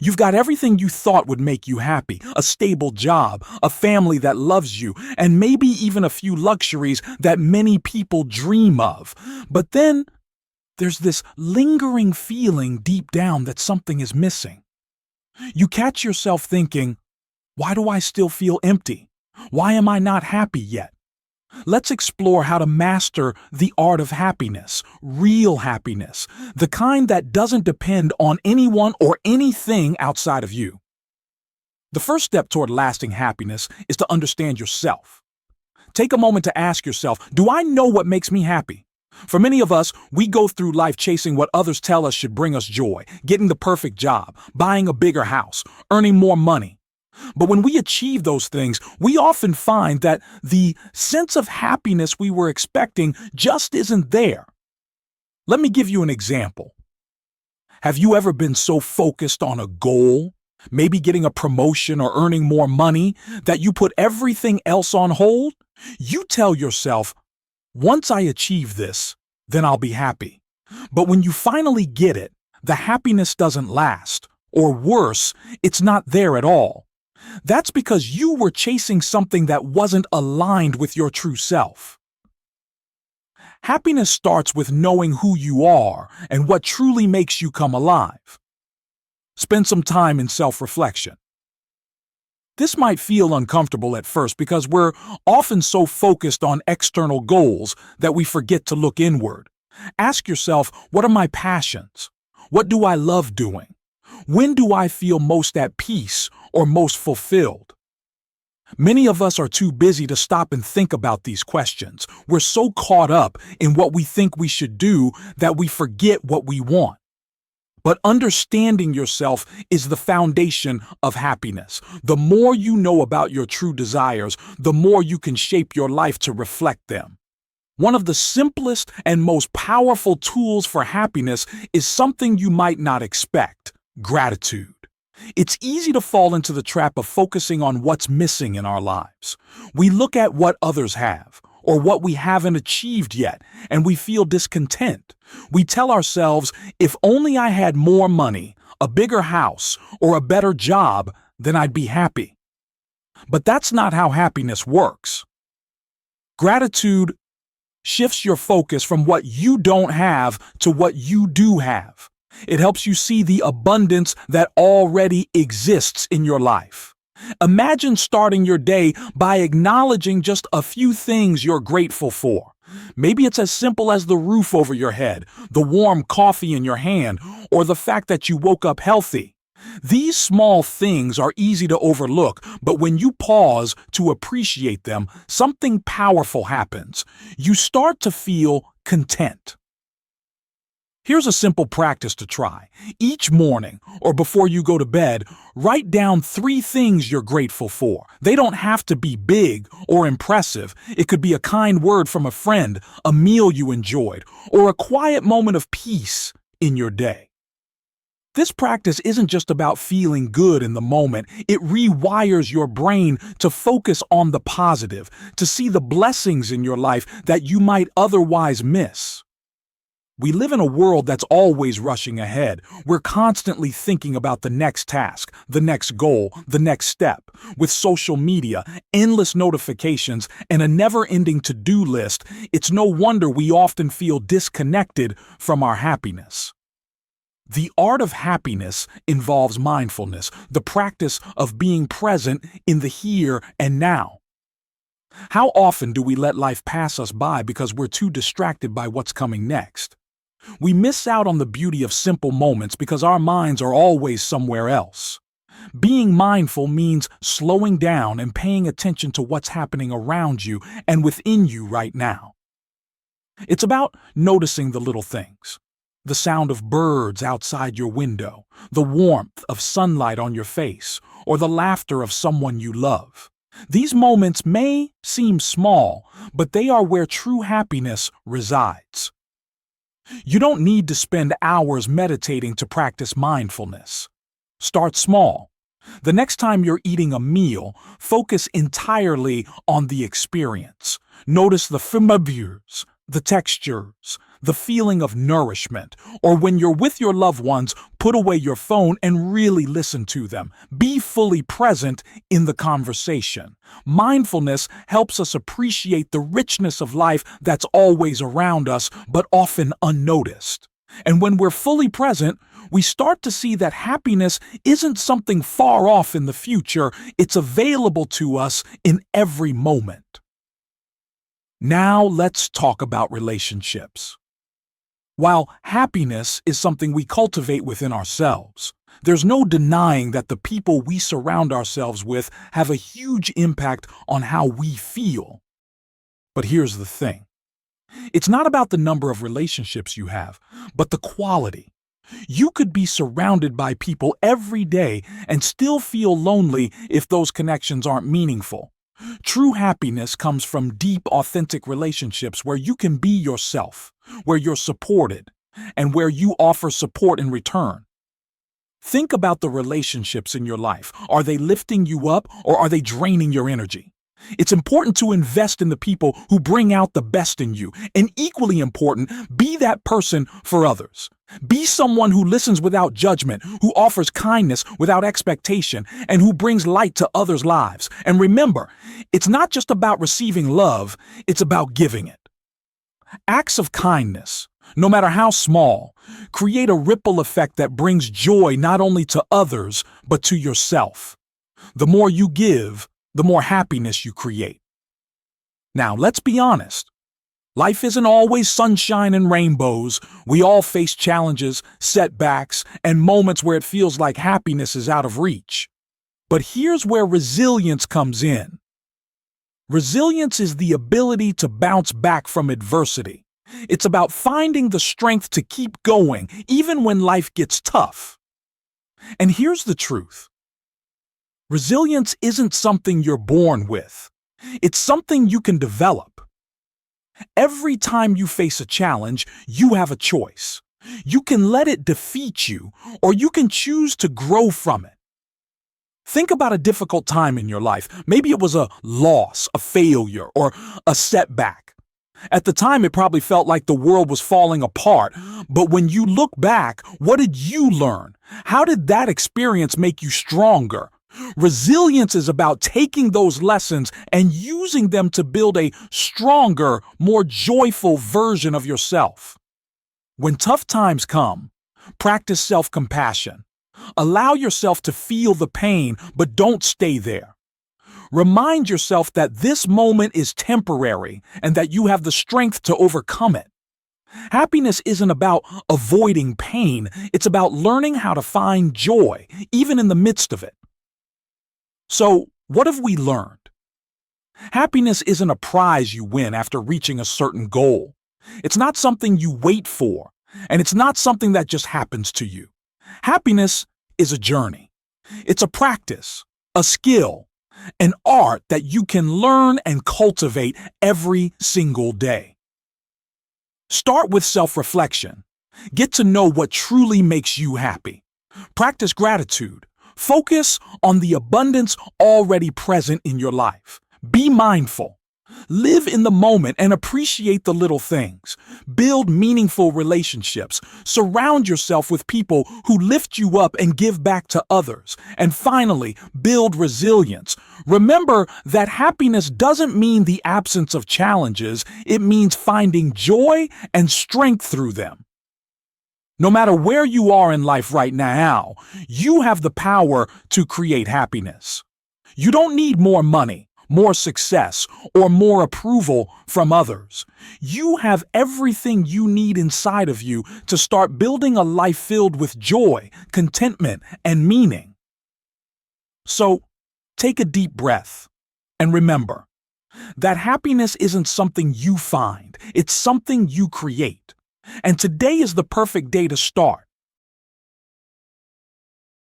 You've got everything you thought would make you happy: a stable job, a family that loves you, and maybe even a few luxuries that many people dream of. But then there's this lingering feeling deep down that something is missing. You catch yourself thinking, why do I still feel empty? Why am I not happy yet? Let's explore how to master the art of happiness, real happiness, the kind that doesn't depend on anyone or anything outside of you. The first step toward lasting happiness is to understand yourself. Take a moment to ask yourself, do I know what makes me happy? For many of us, we go through life chasing what others tell us should bring us joy, getting the perfect job, buying a bigger house, earning more money. But when we achieve those things, we often find that the sense of happiness we were expecting just isn't there. Let me give you an example. Have you ever been so focused on a goal, maybe getting a promotion or earning more money, that you put everything else on hold? You tell yourself, once I achieve this, then I'll be happy. But when you finally get it, the happiness doesn't last, or worse, it's not there at all. That's because you were chasing something that wasn't aligned with your true self. Happiness starts with knowing who you are and what truly makes you come alive. Spend some time in self-reflection. This might feel uncomfortable at first because we're often so focused on external goals that we forget to look inward. Ask yourself, what are my passions? What do I love doing? When do I feel most at peace or most fulfilled? Many of us are too busy to stop and think about these questions. We're so caught up in what we think we should do that we forget what we want. But understanding yourself is the foundation of happiness. The more you know about your true desires, the more you can shape your life to reflect them. One of the simplest and most powerful tools for happiness is something you might not expect: gratitude. It's easy to fall into the trap of focusing on what's missing in our lives. We look at what others have, or what we haven't achieved yet, and we feel discontent. We tell ourselves, if only I had more money, a bigger house, or a better job, then I'd be happy. But that's not how happiness works. Gratitude shifts your focus from what you don't have to what you do have. It helps you see the abundance that already exists in your life. Imagine starting your day by acknowledging just a few things you're grateful for. Maybe it's as simple as the roof over your head, the warm coffee in your hand, or the fact that you woke up healthy. These small things are easy to overlook, but when you pause to appreciate them, something powerful happens. You start to feel content. Here's a simple practice to try. Each morning, or before you go to bed, write down 3 things you're grateful for. They don't have to be big or impressive. It could be a kind word from a friend, a meal you enjoyed, or a quiet moment of peace in your day. This practice isn't just about feeling good in the moment. It rewires your brain to focus on the positive, to see the blessings in your life that you might otherwise miss. We live in a world that's always rushing ahead. We're constantly thinking about the next task, the next goal, the next step. With social media, endless notifications, and a never-ending to-do list, it's no wonder we often feel disconnected from our happiness. The art of happiness involves mindfulness, the practice of being present in the here and now. How often do we let life pass us by because we're too distracted by what's coming next? We miss out on the beauty of simple moments because our minds are always somewhere else. Being mindful means slowing down and paying attention to what's happening around you and within you right now. It's about noticing the little things. The sound of birds outside your window, the warmth of sunlight on your face, or the laughter of someone you love. These moments may seem small, but they are where true happiness resides. You don't need to spend hours meditating to practice mindfulness. Start small. The next time you're eating a meal, focus entirely on the experience. Notice the flavors, the textures, the feeling of nourishment, or when you're with your loved ones, put away your phone and really listen to them. Be fully present in the conversation. Mindfulness helps us appreciate the richness of life that's always around us, but often unnoticed. And when we're fully present, we start to see that happiness isn't something far off in the future, it's available to us in every moment. Now let's talk about relationships. While happiness is something we cultivate within ourselves, there's no denying that the people we surround ourselves with have a huge impact on how we feel. But here's the thing. It's not about the number of relationships you have, but the quality. You could be surrounded by people every day and still feel lonely if those connections aren't meaningful. True happiness comes from deep, authentic relationships where you can be yourself, where you're supported, and where you offer support in return. Think about the relationships in your life. Are they lifting you up or are they draining your energy? It's important to invest in the people who bring out the best in you, and equally important, be that person for others. Be someone who listens without judgment, who offers kindness without expectation, and who brings light to others' lives. And remember, it's not just about receiving love, it's about giving it. Acts of kindness, no matter how small, create a ripple effect that brings joy not only to others, but to yourself. The more you give, the more happiness you create. Now, let's be honest. Life isn't always sunshine and rainbows. We all face challenges, setbacks, and moments where it feels like happiness is out of reach. But here's where resilience comes in. Resilience is the ability to bounce back from adversity. It's about finding the strength to keep going, even when life gets tough. And here's the truth. Resilience isn't something you're born with. It's something you can develop. Every time you face a challenge, you have a choice. You can let it defeat you, or you can choose to grow from it. Think about a difficult time in your life. Maybe it was a loss, a failure, or a setback. At the time, it probably felt like the world was falling apart. But when you look back, what did you learn? How did that experience make you stronger? Resilience is about taking those lessons and using them to build a stronger, more joyful version of yourself. When tough times come, practice self-compassion. Allow yourself to feel the pain, but don't stay there. Remind yourself that this moment is temporary and that you have the strength to overcome it. Happiness isn't about avoiding pain, it's about learning how to find joy, even in the midst of it. So, what have we learned? Happiness isn't a prize you win after reaching a certain goal. It's not something you wait for, and it's not something that just happens to you. Happiness is a journey. It's a practice, a skill, an art that you can learn and cultivate every single day. Start with self-reflection. Get to know what truly makes you happy. Practice gratitude. Focus on the abundance already present in your life. Be mindful. Live in the moment and appreciate the little things. Build meaningful relationships. Surround yourself with people who lift you up and give back to others. And finally, build resilience. Remember that happiness doesn't mean the absence of challenges. It means finding joy and strength through them. No matter where you are in life right now, you have the power to create happiness. You don't need more money, more success, or more approval from others. You have everything you need inside of you to start building a life filled with joy, contentment, and meaning. So, take a deep breath and remember that happiness isn't something you find, it's something you create. And today is the perfect day to start.